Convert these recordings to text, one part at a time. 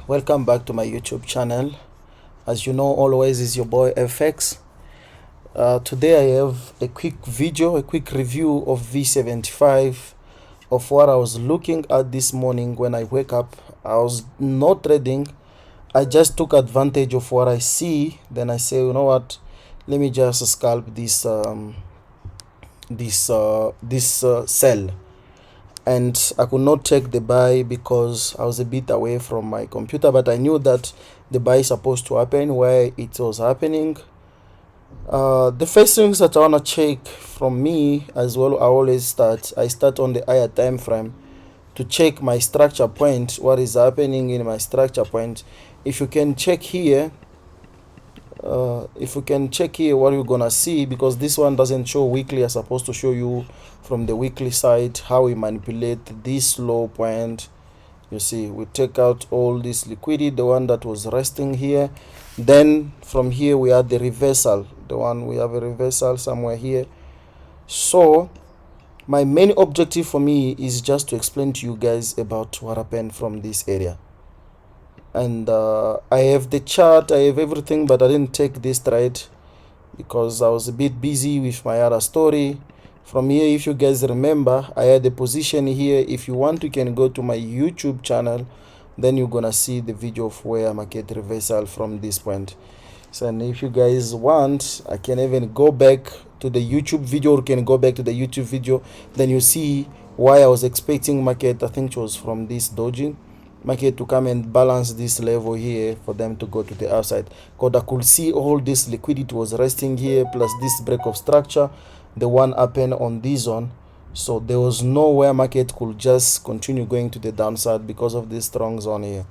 Welcome back to my YouTube channel. As you know, always is your boy FX. Today I have a quick review of V75 of what I was looking at this morning. When I wake up, I was not trading. I just took advantage of what I see. Then I say, you know what, let me just scalp this sell. And I could not take the buy because I was a bit away from my computer, but I knew that the buy is supposed to happen where it was happening. The first things that I want to check from me as well, I start on the higher time frame to check my structure point, what is happening in my structure point. If you can check here, what you're gonna see, because this one doesn't show weekly, I'm supposed to show you from the weekly side how we manipulate this low point. You see, we take out all this liquidity, the one that was resting here. Then from here we have the reversal, we have a reversal somewhere here. So my main objective for me is just to explain to you guys about what happened from this area. And I have the chart, I have everything, but I didn't take this trade because I was a bit busy with my other story. From here, if you guys remember, I had a position here. If you want, you can go to my YouTube channel, then you're gonna see the video of where market reversal from this point. So, and if you guys want, I can even go back to the YouTube video, or can go back to the YouTube video, then you see why I was expecting market, I think it was from this doji market, to come and balance this level here for them to go to the upside. Because I could see all this liquidity was resting here, plus this break of structure, the one happened on this zone. So there was nowhere market could just continue going to the downside because of this strong zone here.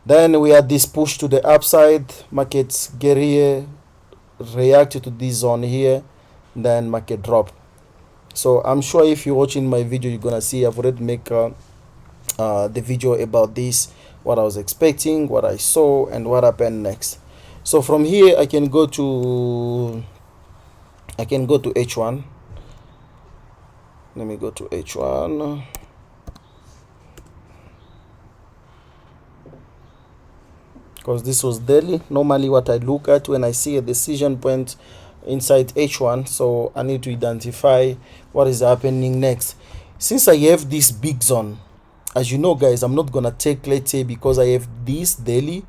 Then we had this push to the upside, markets get here, react to this zone here, then market drop. So I'm sure if you're watching my video, you're gonna see I've already make the video about this, what I was expecting, what I saw, and what happened next. So from here I can go to H1. Let me go to H1. Because this was daily. Normally what I look at when I see a decision point inside H1, so I need to identify what is happening next. Since I have this big zone, as you know guys, I'm not gonna take, let's say, because I have this daily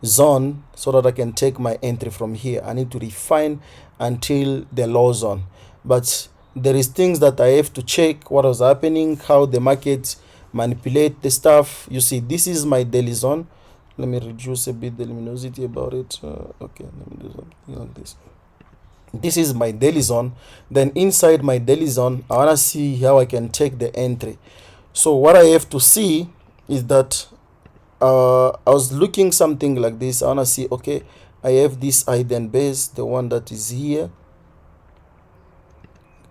zone so that I can take my entry from here. I need to refine until the low zone, but there is things that I have to check what was happening, how the market manipulate the stuff. You see, this is my daily zone. Let me reduce a bit the luminosity about it. Okay, let me do something like this. This is my daily zone. Then inside my daily zone, I want to see how I can take the entry. So what I have to see is that I was looking something like this. I want to see, okay, I have this hidden base, the one that is here.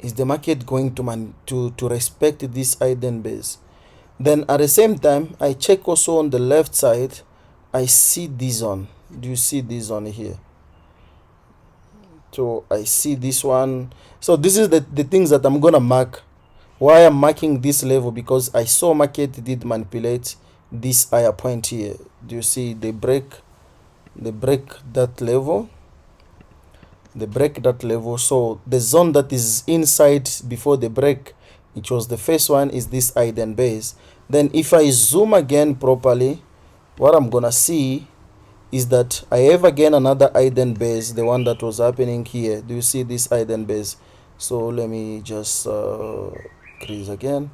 Is the market going to respect this hidden base? Then at the same time, I check also on the left side. I see this zone. Do you see this zone here? So I see this one. So this is the things that I'm gonna mark. Why I'm marking this level? Because I saw market did manipulate this higher point here. Do you see they break that level? They break that level. So the zone that is inside before the break, which was the first one, is this hidden base. Then if I zoom again properly, what I'm gonna see is that I have again another hidden base, the one that was happening here. Do you see this hidden base? So let me just increase again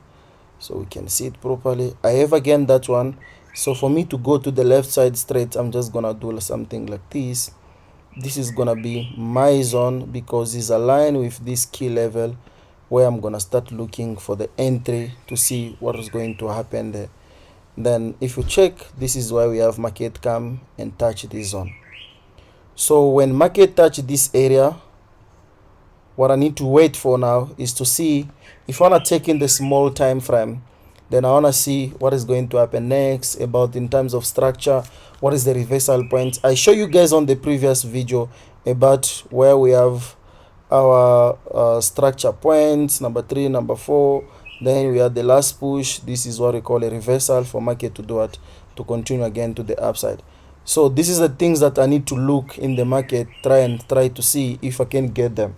so we can see it properly. I have again that one. So for me to go to the left side straight, I'm just gonna do something like this. This is gonna be my zone because it's aligned with this key level where I'm gonna start looking for the entry to see what is going to happen there. Then if you check, this is why we have market come and touch this zone. So when market touch this area, what I need to wait for now is to see if I want to take in the small time frame. Then I want to see what is going to happen next, about in terms of structure, what is the reversal point. I show you guys on the previous video about where we have our structure points, number 3, number 4, Then we have the last push. This is what we call a reversal for market to do it, to continue again to the upside. So this is the things that I need to look in the market, try to see if I can get them.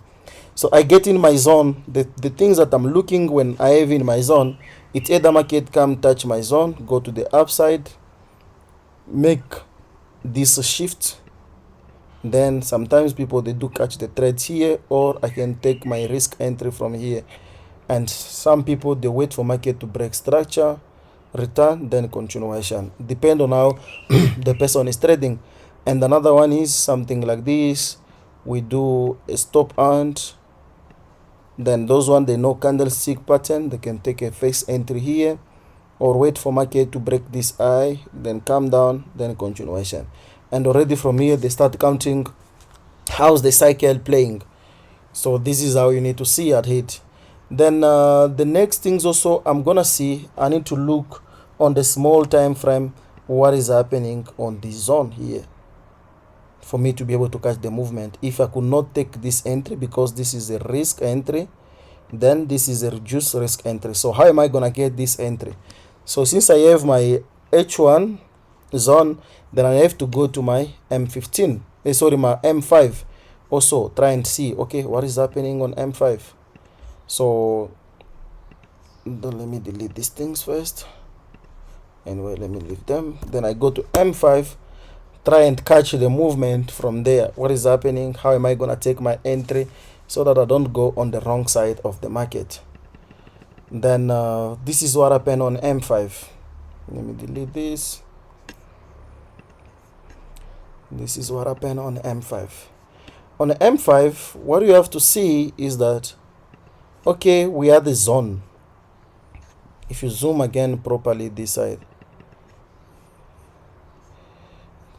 So I get in my zone. The things that I'm looking when I have in my zone, it's either market come touch my zone, go to the upside, make this shift. Then sometimes people, they do catch the trades here, or I can take my risk entry from here. And some people, they wait for market to break structure, return, then continuation, depend on how the person is trading. And another one is something like this. We do a stop and then those one, they know candlestick pattern, they can take a face entry here, or wait for market to break this eye, then come down, then continuation. And already from here they start counting how's the cycle playing. So this is how you need to see at it. Then the next things also I'm gonna see, I need to look on the small time frame what is happening on this zone here for me to be able to catch the movement. If I could not take this entry because this is a risk entry, then this is a reduced risk entry. So how am I gonna get this entry? So since I have my H1 zone, then I have to go to my M15, my M5, also try and see, okay, what is happening on M5. So let me delete these things first. Anyway, let me leave them. Then I go to M5, try and catch the movement from there. What is happening? How am I gonna take my entry so that I don't go on the wrong side of the market? Then this is what happened on M5. Let me delete this. This is what happened on M5. On M5, what you have to see is that, okay, we are the zone. If you zoom again properly this side,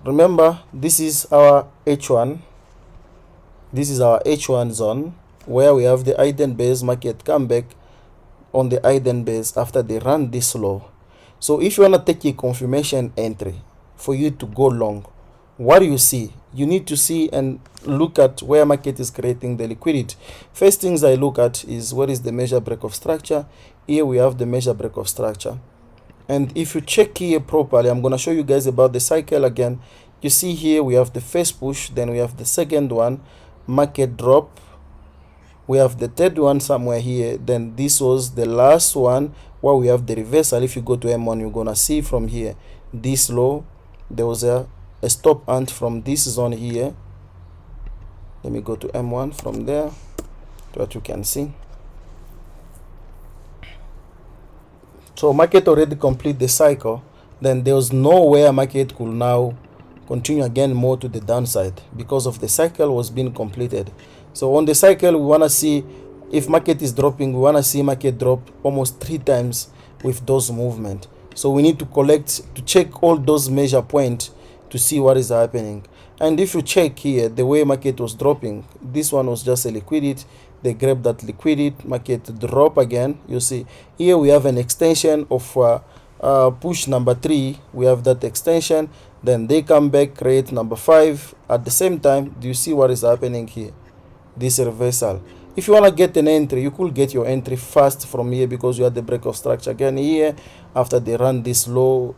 remember this is our H1. This is our H1 zone where we have the hidden base. Market come back on the hidden base after they run this low. So if you want to take a confirmation entry for you to go long, what do you see? You need to see and look at where market is creating the liquidity. First things I look at is what is the measure break of structure. Here we have the measure break of structure. And if you check here properly, I'm going to show you guys about the cycle again. You see here we have the first push, then we have the second one, market drop. We have the third one somewhere here. Then this was the last one where we have the reversal. If you go to M1, you're going to see from here this low, there was a stop ant from this zone here. Let me go to M1 from there to what you can see. So market already complete the cycle. Then there was nowhere market could now continue again more to the downside because of the cycle was being completed. So on the cycle, we want to see if market is dropping, we want to see market drop almost 3 times with those movement. So we need to check all those measure points to see what is happening. And if you check here the way market was dropping, this one was just a liquidity. They grab that liquidity, market drop again. You see here we have an extension of push number 3. We have that extension, then they come back, create number 5 at the same time. Do you see what is happening here? This reversal. If you want to get an entry, you could get your entry fast from here because you have the break of structure again here. After they run this low,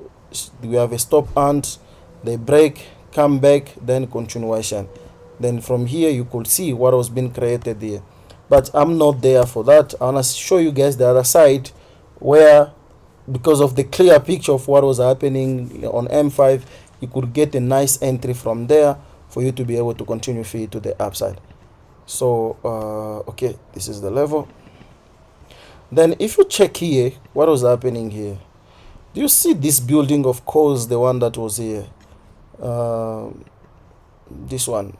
we have a stop and they break, come back, then continuation. Then from here you could see what was being created here. But I'm not there for that. I want to show you guys the other side where, because of the clear picture of what was happening on M5, you could get a nice entry from there for you to be able to continue feed to the upside. So okay, this is the level. Then if you check here what was happening here, do you see this building? Of course, the one that was here, this one,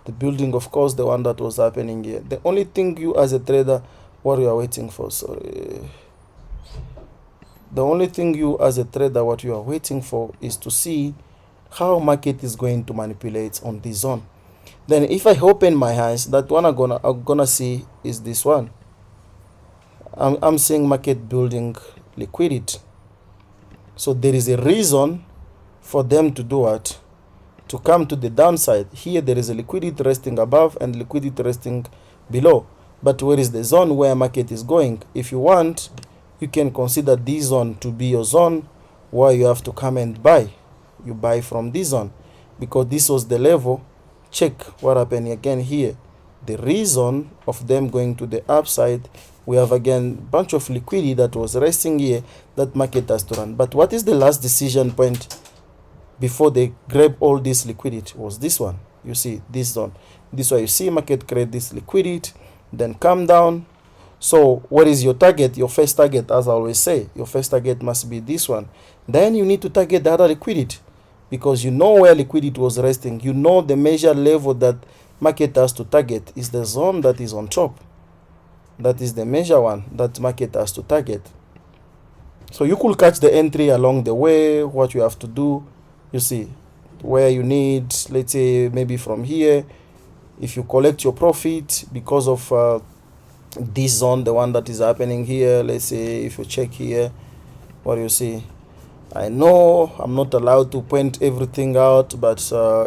the building, of course, the one that was happening here. The only thing you as a trader, what you are waiting for, sorry, the only thing you as a trader, what you are waiting for is to see how market is going to manipulate on this zone. Then if I open my eyes, that one I'm gonna see is this one. I'm seeing market building liquidity. So there is a reason for them to do it, to come to the downside. Here there is a liquidity resting above and liquidity resting below. but where is the zone where market is going? If you want, you can consider this zone to be your zone where you have to come and buy. You buy from this zone because this was the level. Check what happened again here. The reason of them going to the upside, we have again bunch of liquidity that was resting here that market has to run. But what is the last decision point before they grab all this liquidity? Was this one. You see this zone. This way you see market create this liquidity, then come down. So what is your target? Your first target, as I always say, your first target must be this one. Then you need to target the other liquidity because you know where liquidity was resting. You know the measure level that market has to target is the zone that is on top. That is the measure one that market has to target. So you could catch the entry along the way. What you have to do, you see where you need, let's say maybe from here, if you collect your profit because of this zone, the one that is happening here, let's say if you check here, what do you see? I know I'm not allowed to point everything out, but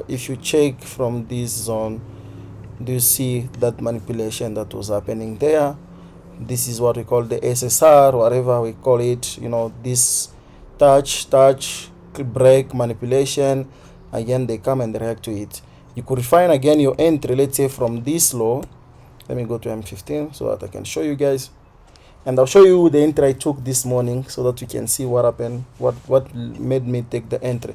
if you check from this zone, do you see that manipulation that was happening there? This is what we call the SSR, whatever we call it, you know, this touch, break, manipulation. Again, they come and react to it. You could refine again your entry, let's say from this low. Let me go to M15 so that I can show you guys. And I'll show you the entry I took this morning so that you can see what happened, what made me take the entry.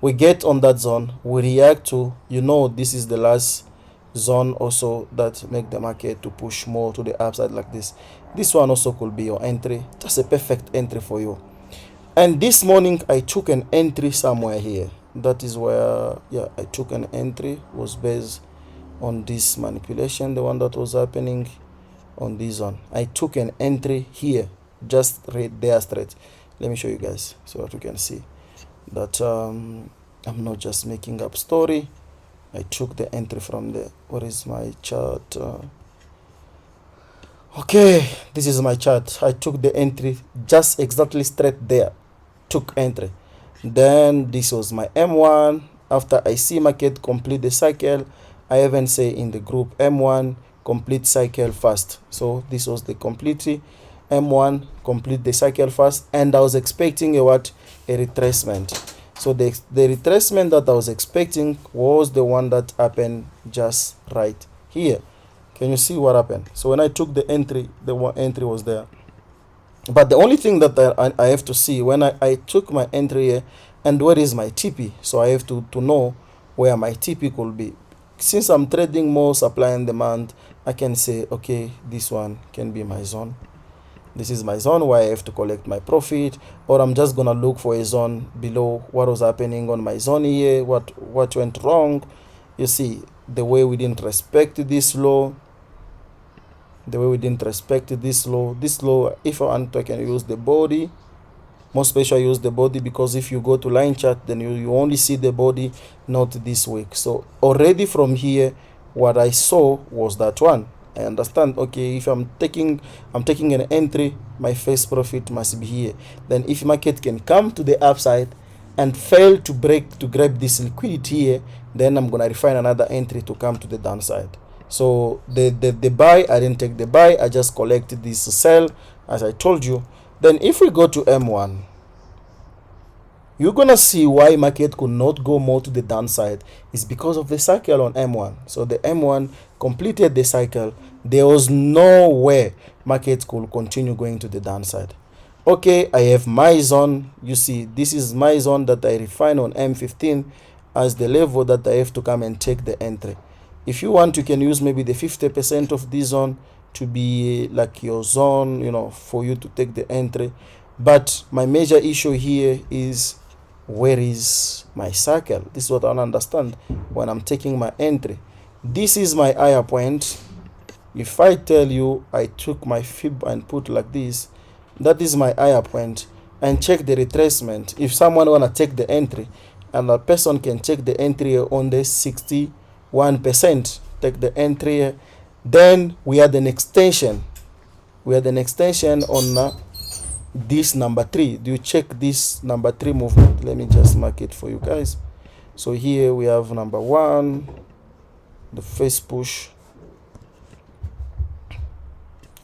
We get on that zone, we react to, you know, this is the last zone also that make the market to push more to the upside like this. This one also could be your entry. That's a perfect entry for you. And this morning I took an entry somewhere here. That is where, yeah, I took an entry, was based on this manipulation, the one that was happening on this one. I took an entry here, just right there straight. Let me show you guys so that you can see that I'm not just making up story. I took the entry from the, what is my chart? Okay, this is my chart. I took the entry just exactly straight there, took entry. Then this was my M1. After I see market complete the cycle, I even say in the group M1 complete cycle fast. So this was the completely M1 complete the cycle fast, and I was expecting a what? A retracement. So the retracement that I was expecting was the one that happened just right here. Can you see what happened? So when I took the entry, the one entry was there. But the only thing that I have to see when I took my entry here, and where is my TP? So I have to know where my TP could be. Since I'm trading more supply and demand, I can say, okay, this one can be my zone. This is my zone where I have to collect my profit, or I'm just gonna look for a zone below what was happening on my zone here, what went wrong. You see the way we didn't respect this law. The way we didn't respect this law. This law, if I want, I can use the body. Most especially use the body because if you go to line chart, then you only see the body, not this week. So already from here, what I saw was that one. I understand, okay, if I'm taking an entry, my first profit must be here. Then if market can come to the upside and fail to grab this liquidity here, then I'm gonna refine another entry to come to the downside. So the buy, I didn't take the buy, I just collected this sell as I told you. Then if we go to M1, you're gonna see why market could not go more to the downside is because of the cycle on M1. So the M1 completed the cycle. There was no way market could continue going to the downside. Okay, I have my zone. You see, this is my zone that I refine on M15 as the level that I have to come and take the entry. If you want, you can use maybe the 50% of this zone to be like your zone, you know, for you to take the entry. But my major issue here is, where is my cycle? This is what I want to understand when I'm taking my entry. This is my higher point. If I tell you I took my fib and put like this, that is my higher point, and check the retracement. If someone want to take the entry, and a person can check the entry on the 61%, take the entry, then we had an extension. We had an extension on this number 3. Do you check this number 3 movement? Let me just mark it for you guys. So here we have number 1, the first push.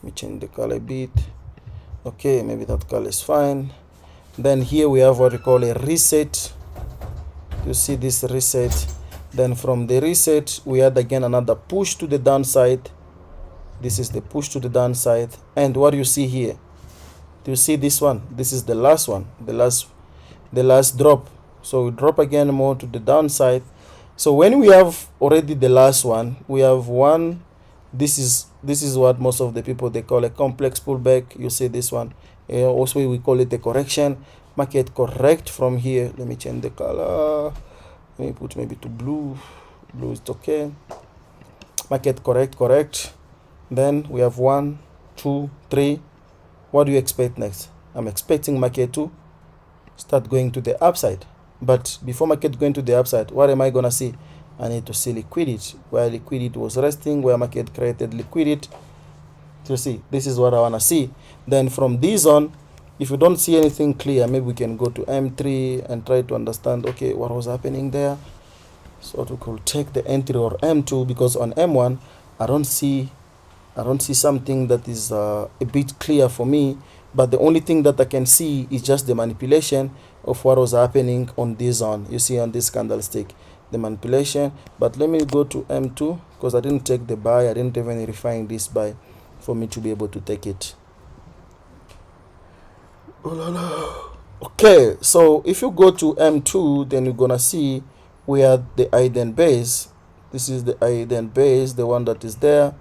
Let me change the color a bit. Okay, maybe that color is fine. Then here we have what we call a reset. You see this reset. Then from the reset we add again another push to the downside. This is the push to the downside. And what do you see here? Do you see this one? This is the last one, the last drop. So we drop again more to the downside. So when we have already the last one, we have one. This is what most of the people they call a complex pullback. You see this one. Also we call it a correction. Market correct from here. Let me change the color. Let me put maybe to blue. Blue is okay. Market correct. Then we have 1, 2, 3. What do you expect next? I'm expecting market to start going to the upside. But before market going to the upside, what am I gonna see? I need to see liquidity. Where liquidity was resting, where market created liquidity. You see, this is what I wanna see. Then from this on, if you don't see anything clear, maybe we can go to M3 and try to understand, okay, what was happening there. So we could take the entry or M2, because on M1 I don't see something that is a bit clear for me. But the only thing that I can see is just the manipulation of what was happening on this zone. You see on this candlestick, the manipulation. But let me go to M2, because I didn't take the buy. I didn't even refine this buy for me to be able to take it. Okay, so if you go to M2, then you're gonna see we have the hidden base. This is the hidden base, the one that is there.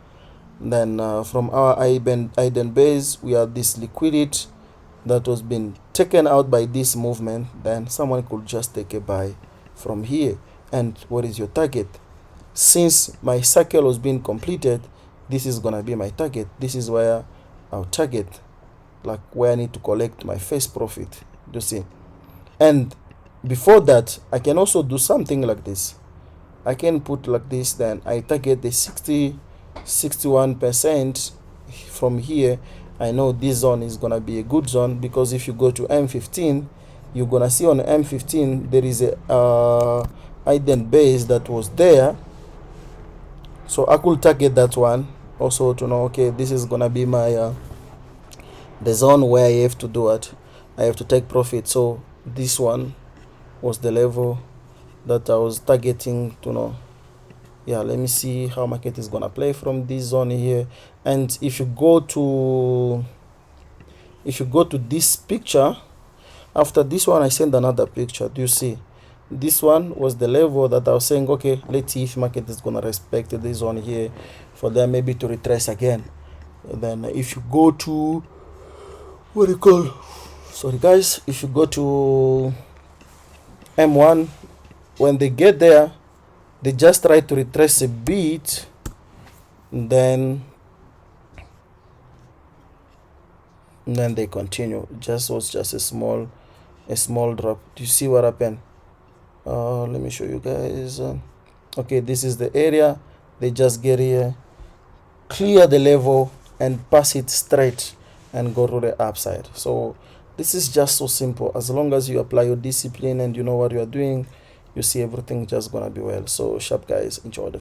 Then from our hidden base, we have this liquidity that was being taken out by this movement. Then someone could just take a buy from here. And what is your target? Since my cycle was being completed, this is gonna be my target. This is where I'll target, like where I need to collect my first profit. You see. And before that, I can also do something like this. I can put like this. Then I target the 61% from here. I know this zone is gonna be a good zone, because if you go to M15, you're gonna see on M15 there is a hidden base that was there. So I could target that one also to know, okay, this is gonna be my the zone where I have to do it. I have to take profit. So this one was the level that I was targeting to know. Yeah, let me see how market is gonna play from this zone here. And if you go to this picture, after this one I send another picture. Do you see? This one was the level that I was saying, okay, let's see if market is gonna respect this zone here for them maybe to retrace again. And then if you go to what do you call, sorry guys, if you go to M1, when they get there, they just try to retrace a bit, then they continue. Just was just a small drop. Do you see what happened? Let me show you guys. Okay, this is the area. They just get here, clear the level, and pass it straight and go to the upside. So this is just so simple. As long as you apply your discipline and you know what you are doing, you see everything just gonna be well. So sharp guys, enjoy the